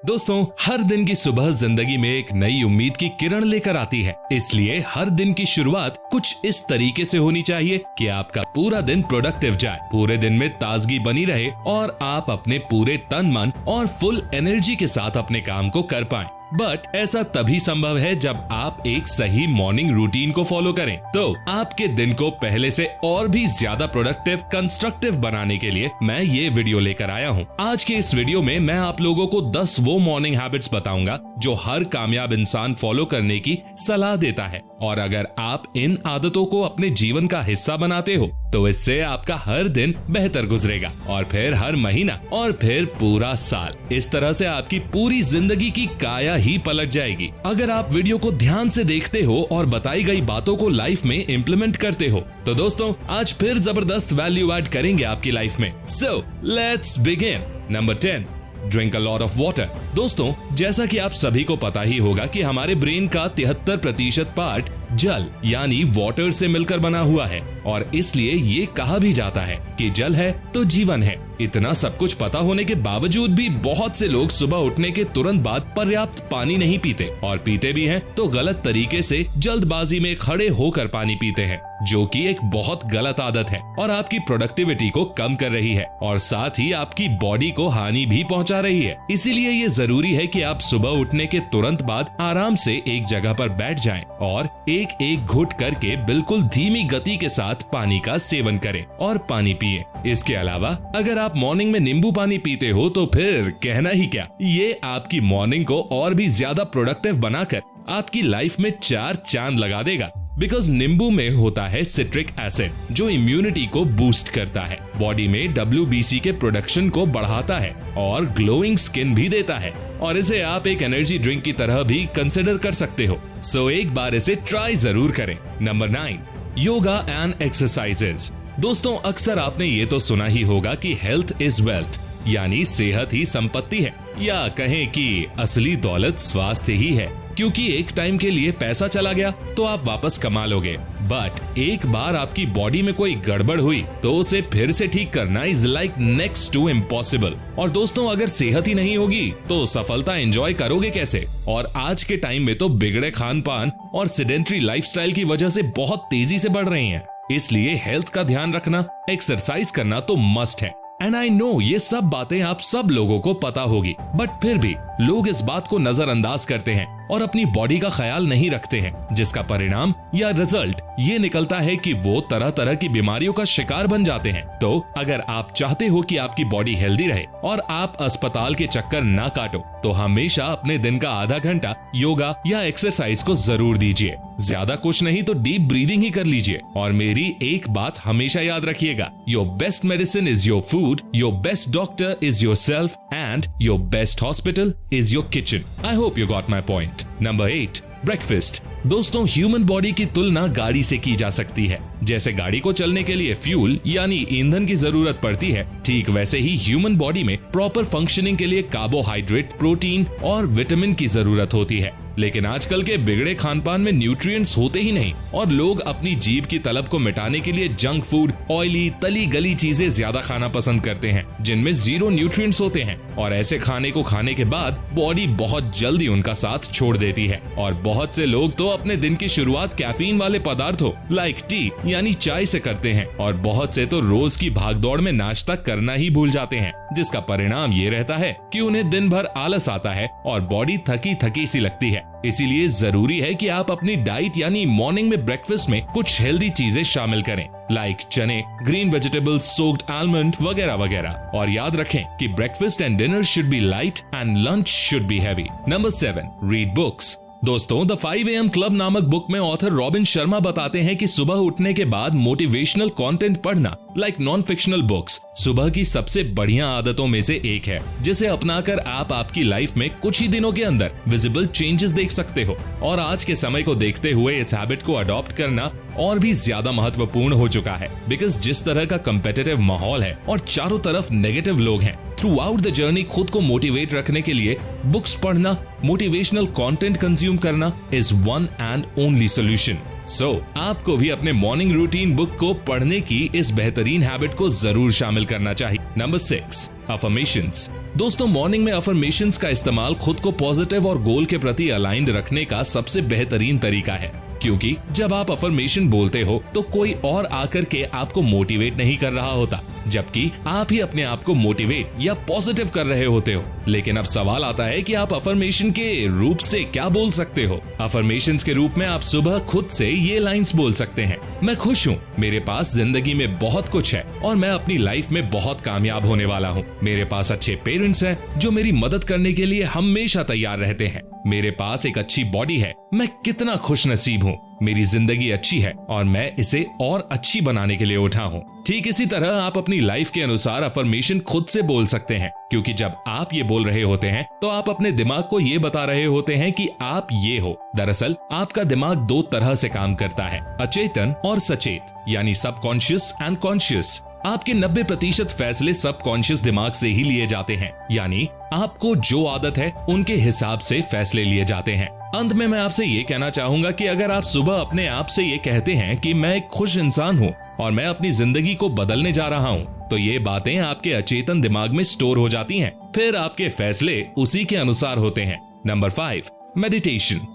दोस्तों, हर दिन की सुबह जिंदगी में एक नई उम्मीद की किरण लेकर आती है। इसलिए हर दिन की शुरुआत कुछ इस तरीके से होनी चाहिए कि आपका पूरा दिन प्रोडक्टिव जाए, पूरे दिन में ताजगी बनी रहे और आप अपने पूरे तन मन और फुल एनर्जी के साथ अपने काम को कर पाएं। बट ऐसा तभी संभव है जब आप एक सही मॉर्निंग रूटीन को फॉलो करें। तो आपके दिन को पहले से और भी ज्यादा प्रोडक्टिव, कंस्ट्रक्टिव बनाने के लिए मैं ये वीडियो लेकर आया हूँ। आज के इस वीडियो में मैं आप लोगों को 10 वो मॉर्निंग हैबिट्स बताऊंगा जो हर कामयाब इंसान फॉलो करने की सलाह देता है। और अगर आप इन आदतों को अपने जीवन का हिस्सा बनाते हो तो इससे आपका हर दिन बेहतर गुजरेगा और फिर हर महीना और फिर पूरा साल। इस तरह से आपकी पूरी जिंदगी की काया ही पलट जाएगी अगर आप वीडियो को ध्यान से देखते हो और बताई गई बातों को लाइफ में इम्प्लीमेंट करते हो। तो दोस्तों, आज फिर जबरदस्त वैल्यू ऐड करेंगे आपकी लाइफ में। So let's begin. Number 10, drink a lot of water. दोस्तों, जैसा कि आप सभी को पता ही होगा कि हमारे ब्रेन का 73% पार्ट जल यानी वाटर से मिलकर बना हुआ है और इसलिए ये कहा भी जाता है कि जल है तो जीवन है। इतना सब कुछ पता होने के बावजूद भी बहुत से लोग सुबह उठने के तुरंत बाद पर्याप्त पानी नहीं पीते और पीते भी हैं तो गलत तरीके से जल्दबाजी में खड़े होकर पानी पीते हैं, जो कि एक बहुत गलत आदत है और आपकी प्रोडक्टिविटी को कम कर रही है और साथ ही आपकी बॉडी को हानि भी पहुंचा रही है। इसीलिए ये जरूरी है कि आप सुबह उठने के तुरंत बाद आराम से एक जगह पर बैठ जाएं और एक एक घुट करके बिल्कुल धीमी गति के साथ पानी का सेवन करें और पानी पिए। इसके अलावा अगर आप मॉर्निंग में नींबू पानी पीते हो तो फिर कहना ही क्या, ये आपकी मॉर्निंग को और भी ज्यादा प्रोडक्टिव बनाकर आपकी लाइफ में 4 चांद लगा देगा। बिकॉज नींबू में होता है सिट्रिक एसिड जो इम्यूनिटी को बूस्ट करता है, बॉडी में WBC के प्रोडक्शन को बढ़ाता है और ग्लोइंग स्किन भी देता है और इसे आप एक एनर्जी ड्रिंक की तरह भी कंसिडर कर सकते हो। सो एक बार इसे ट्राई जरूर करें। Number 9, yoga and exercises. दोस्तों, अक्सर आपने ये तो सुना ही होगा कि हेल्थ इज वेल्थ यानी सेहत ही संपत्ति है, या कहें कि असली दौलत स्वास्थ्य ही है, क्योंकि एक टाइम के लिए पैसा चला गया तो आप वापस कमा लोगे, बट एक बार आपकी बॉडी में कोई गड़बड़ हुई तो उसे फिर से ठीक करना is like next to impossible. और दोस्तों, अगर सेहत ही नहीं होगी तो सफलता एंजॉय करोगे कैसे? और आज के टाइम में तो बिगड़े खान पान और सेडेंट्री लाइफस्टाइल की वजह से बहुत तेजी से बढ़ रही हैं। इसलिए हेल्थ का ध्यान रखना, एक्सरसाइज करना तो मस्ट है। एंड आई नो ये सब बातें आप सब लोगों को पता होगी, बट फिर भी लोग इस बात को नजरअंदाज करते हैं और अपनी बॉडी का ख्याल नहीं रखते हैं, जिसका परिणाम या रिजल्ट ये निकलता है कि वो तरह तरह की बीमारियों का शिकार बन जाते हैं। तो अगर आप चाहते हो कि आपकी बॉडी हेल्दी रहे और आप अस्पताल के चक्कर ना काटो तो हमेशा अपने दिन का आधा घंटा योगा या एक्सरसाइज को जरूर दीजिए। ज्यादा कुछ नहीं तो डीप ब्रीदिंग ही कर लीजिए। और मेरी एक बात हमेशा याद रखिएगा, your best medicine is your food, your best doctor is your self and your best hospital is your kitchen. I hope you got my point. Number 8, breakfast. दोस्तों, ह्यूमन बॉडी की तुलना गाड़ी से की जा सकती है। जैसे गाड़ी को चलने के लिए फ्यूल यानी ईंधन की जरूरत पड़ती है, ठीक वैसे ही ह्यूमन बॉडी में प्रॉपर फंक्शनिंग के लिए कार्बोहाइड्रेट, प्रोटीन और विटामिन की जरूरत होती है। लेकिन आजकल के बिगड़े खानपान में न्यूट्रिएंट्स होते ही नहीं और लोग अपनी जीभ की तलब को मिटाने के लिए जंक फूड, ऑयली, तली गली चीजें ज्यादा खाना पसंद करते हैं जिनमें 0 न्यूट्रिएंट्स होते हैं। और ऐसे खाने को खाने के बाद बॉडी बहुत जल्दी उनका साथ छोड़ देती है और बहुत से लोग तो अपने दिन की शुरुआत कैफीन वाले पदार्थों लाइक टी यानी चाय से करते हैं और बहुत से तो रोज की भागदौड़ में नाश्ता करना ही भूल जाते हैं, जिसका परिणाम ये रहता है कि उन्हें दिन भर आलस आता है और बॉडी थकी थकी सी लगती है। इसीलिए जरूरी है कि आप अपनी डाइट यानी मॉर्निंग में ब्रेकफास्ट में कुछ हेल्दी चीजें शामिल करें, लाइक चने, ग्रीन वेजिटेबल्स, सोक्ड आलमंड वगैरह वगैरह। और याद रखें कि breakfast and dinner should be light and lunch should be heavy. Number 7, read books. दोस्तों, द 5 AM क्लब नामक बुक में ऑथर रॉबिन शर्मा बताते हैं कि सुबह उठने के बाद मोटिवेशनल कंटेंट पढ़ना लाइक नॉन फिक्शनल बुक्स सुबह की सबसे बढ़िया आदतों में से एक है, जिसे अपनाकर आप आपकी लाइफ में कुछ ही दिनों के अंदर विजिबल चेंजेस देख सकते हो। और आज के समय को देखते हुए इस हैबिट को अडॉप्ट करना और भी ज्यादा महत्वपूर्ण हो चुका है, बिकॉज जिस तरह का कंपेटिटिव माहौल है और चारों तरफ नेगेटिव लोग हैं, थ्रू आउट द जर्नी खुद को मोटिवेट रखने के लिए बुक्स पढ़ना, मोटिवेशनल कंटेंट कंज्यूम करना is one and only solution. So आपको भी अपने मॉर्निंग रूटीन बुक को पढ़ने की इस बेहतरीन हैबिट को जरूर शामिल करना चाहिए। Number 6, affirmations. दोस्तों, मॉर्निंग में अफर्मेशंस का इस्तेमाल खुद को पॉजिटिव और गोल के प्रति अलाइंड रखने का सबसे बेहतरीन तरीका है, क्योंकि जब आप अफर्मेशन बोलते हो तो कोई और आकर के आपको मोटिवेट नहीं कर रहा होता, जबकि आप ही अपने आप को मोटिवेट या पॉजिटिव कर रहे होते हो। लेकिन अब सवाल आता है कि आप अफर्मेशन के रूप से क्या बोल सकते हो। अफर्मेशंस के रूप में आप सुबह खुद से ये लाइंस बोल सकते हैं: मैं खुश हूँ, मेरे पास जिंदगी में बहुत कुछ है और मैं अपनी लाइफ में बहुत कामयाब होने वाला हूँ। मेरे पास अच्छे पेरेंट्स हैं जो मेरी मदद करने के लिए हमेशा तैयार रहते हैं। मेरे पास एक अच्छी बॉडी है, मैं कितना खुश नसीब हूँ। मेरी जिंदगी अच्छी है और मैं इसे और अच्छी बनाने के लिए उठा हूँ। ठीक इसी तरह आप अपनी लाइफ के अनुसार अफर्मेशन खुद से बोल सकते हैं, क्योंकि जब आप ये बोल रहे होते हैं तो आप अपने दिमाग को ये बता रहे होते हैं कि आप ये हो। दरअसल आपका दिमाग दो तरह से काम करता है, अचेतन और सचेत, यानी सबकॉन्शियस एंड कॉन्शियस। आपके 90% फैसले सबकॉन्शियस दिमाग से ही लिए जाते हैं, यानी आपको जो आदत है उनके हिसाब से फैसले लिए जाते हैं। अंत में मैं आपसे ये कहना चाहूंगा कि अगर आप सुबह अपने आप से ये कहते हैं कि मैं एक खुश इंसान हूँ और मैं अपनी जिंदगी को बदलने जा रहा हूँ, तो ये बातें आपके अचेतन दिमाग में स्टोर हो जाती हैं। फिर आपके फैसले उसी के अनुसार होते हैं। Number 5, meditation.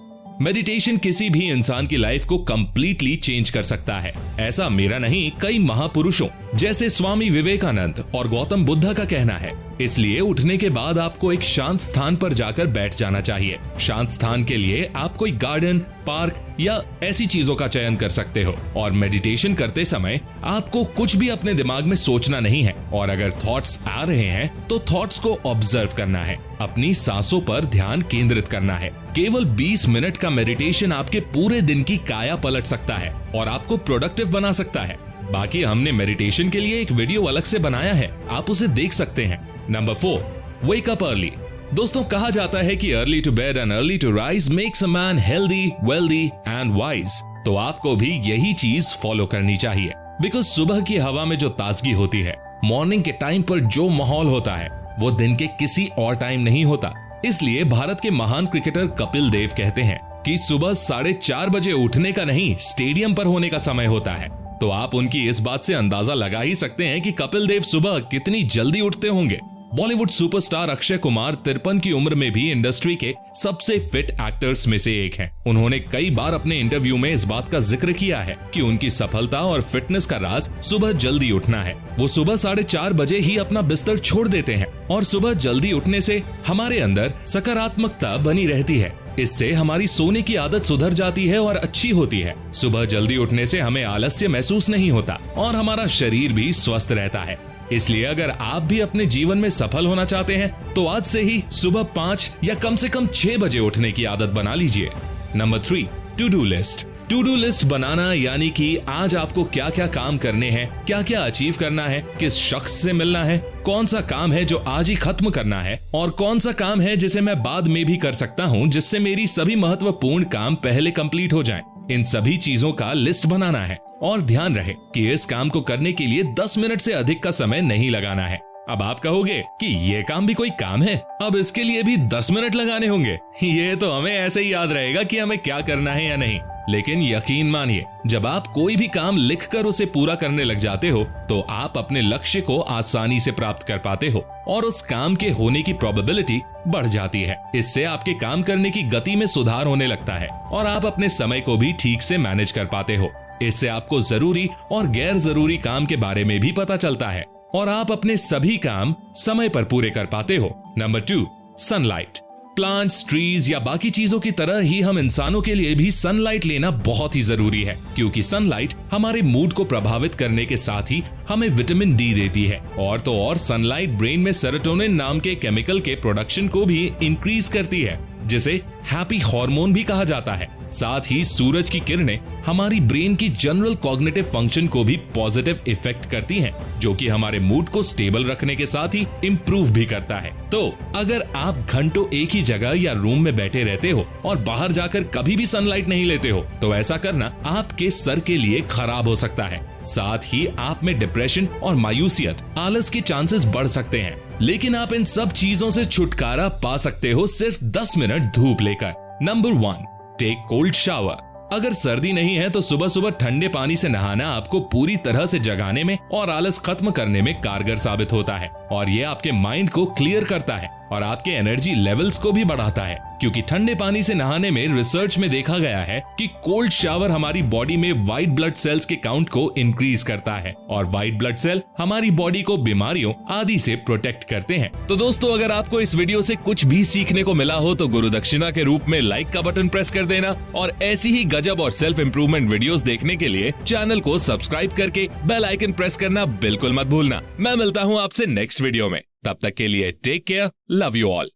मेडिटेशन किसी भी इंसान की लाइफ को कंप्लीटली चेंज कर सकता है। ऐसा मेरा नहीं, कई महापुरुषों जैसे स्वामी विवेकानंद और गौतम बुद्ध का कहना है। इसलिए उठने के बाद आपको एक शांत स्थान पर जाकर बैठ जाना चाहिए। शांत स्थान के लिए आप कोई गार्डन, पार्क या ऐसी चीजों का चयन कर सकते हो। और मेडिटेशन करते समय आपको कुछ भी अपने दिमाग में सोचना नहीं है, और अगर थॉट्स आ रहे हैं तो थॉट्स को ऑब्जर्व करना है, अपनी सांसों पर ध्यान केंद्रित करना है। केवल 20 मिनट का मेडिटेशन आपके पूरे दिन की काया पलट सकता है और आपको प्रोडक्टिव बना सकता है। बाकी हमने मेडिटेशन के लिए एक वीडियो अलग से बनाया है, आप उसे देख सकते हैं। Number 4, wake up early. दोस्तों, कहा जाता है कि early to bed and early to rise makes a man healthy, wealthy and wise. तो आपको भी यही चीज फॉलो करनी चाहिए, बिकॉज सुबह की हवा में जो ताजगी होती है, मॉर्निंग के टाइम पर जो माहौल होता है, वो दिन के किसी और टाइम नहीं होता। इसलिए भारत के महान क्रिकेटर कपिल देव कहते हैं कि सुबह 4:30 बजे उठने का नहीं, स्टेडियम पर होने का समय होता है। तो आप उनकी इस बात से अंदाजा लगा ही सकते हैं कि कपिल देव सुबह कितनी जल्दी उठते होंगे। बॉलीवुड सुपरस्टार अक्षय कुमार 53 की उम्र में भी इंडस्ट्री के सबसे फिट एक्टर्स में से एक हैं। उन्होंने कई बार अपने इंटरव्यू में इस बात का जिक्र किया है कि उनकी सफलता और फिटनेस का राज सुबह जल्दी उठना है। वो सुबह 4:30 बजे ही अपना बिस्तर छोड़ देते हैं और सुबह जल्दी उठने से हमारे अंदर सकारात्मकता बनी रहती है। इससे हमारी सोने की आदत सुधर जाती है और अच्छी होती है। सुबह जल्दी उठने से हमें आलस्य महसूस नहीं होता और हमारा शरीर भी स्वस्थ रहता है। इसलिए अगर आप भी अपने जीवन में सफल होना चाहते हैं तो आज से ही सुबह 5 या कम से कम 6 बजे उठने की आदत बना लीजिए। Number 3, to do list. To do list बनाना यानी कि आज आपको क्या क्या काम करने हैं, क्या क्या अचीव करना है, किस शख्स से मिलना है, कौन सा काम है जो आज ही खत्म करना है और कौन सा काम है जिसे मैं बाद में भी कर सकता हूं, जिससे मेरी सभी महत्वपूर्ण काम पहले कंप्लीट हो जाएं। इन सभी चीजों का लिस्ट बनाना है और ध्यान रहे कि इस काम को करने के लिए 10 मिनट से अधिक का समय नहीं लगाना है। अब आप कहोगे कि ये काम भी कोई काम है, अब इसके लिए भी 10 मिनट लगाने होंगे। ये तो हमें ऐसे ही याद रहेगा कि हमें क्या करना है या नहीं। लेकिन यकीन मानिए, जब आप कोई भी काम लिखकर उसे पूरा करने लग जाते हो तो आप अपने लक्ष्य को आसानी से प्राप्त कर पाते हो और उस काम के होने की प्रोबेबिलिटी बढ़ जाती है। इससे आपके काम करने की गति में सुधार होने लगता है और आप अपने समय को भी ठीक से मैनेज कर पाते हो। इससे आपको जरूरी और गैर जरूरी काम के बारे में भी पता चलता है और आप अपने सभी काम समय पर पूरे कर पाते हो। Number 2, sunlight. प्लांट्स, ट्रीज या बाकी चीजों की तरह ही हम इंसानों के लिए भी सनलाइट लेना बहुत ही जरूरी है, क्योंकि सनलाइट हमारे मूड को प्रभावित करने के साथ ही हमें विटामिन डी देती है। और तो और सनलाइट ब्रेन में सेरोटोनिन नाम के केमिकल के प्रोडक्शन को भी इंक्रीज करती है, जिसे हैप्पी हार्मोन भी कहा जाता है। साथ ही सूरज की किरणें हमारी ब्रेन की जनरल कॉग्निटिव फंक्शन को भी पॉजिटिव इफेक्ट करती हैं, जो कि हमारे मूड को स्टेबल रखने के साथ ही इम्प्रूव भी करता है। तो अगर आप घंटों एक ही जगह या रूम में बैठे रहते हो और बाहर जाकर कभी भी सनलाइट नहीं लेते हो, तो ऐसा करना आपके सर के लिए खराब हो सकता है। साथ ही आप में डिप्रेशन और मायूसियत, आलस के चांसेस बढ़ सकते हैं। लेकिन आप इन सब चीजों से छुटकारा पा सकते हो सिर्फ 10 मिनट धूप लेकर। Number 1, take cold shower. अगर सर्दी नहीं है तो सुबह सुबह ठंडे पानी से नहाना आपको पूरी तरह से जगाने में और आलस खत्म करने में कारगर साबित होता है और ये आपके माइंड को क्लियर करता है और आपके एनर्जी लेवल्स को भी बढ़ाता है, क्योंकि ठंडे पानी से नहाने में रिसर्च में देखा गया है कि कोल्ड शावर हमारी बॉडी में व्हाइट ब्लड सेल्स के काउंट को इंक्रीज करता है और व्हाइट ब्लड सेल हमारी बॉडी को बीमारियों आदि से प्रोटेक्ट करते हैं। तो दोस्तों, अगर आपको इस वीडियो से कुछ भी सीखने को मिला हो तो गुरु दक्षिणा के रूप में लाइक का बटन प्रेस कर देना और ऐसी ही गजब और सेल्फ इंप्रूवमेंट वीडियोस देखने के लिए चैनल को सब्सक्राइब करके बेल आइकन प्रेस करना बिल्कुल मत भूलना। मैं मिलता हूँ आपसे नेक्स्ट वीडियो में, तब तक के लिए take care, love you all.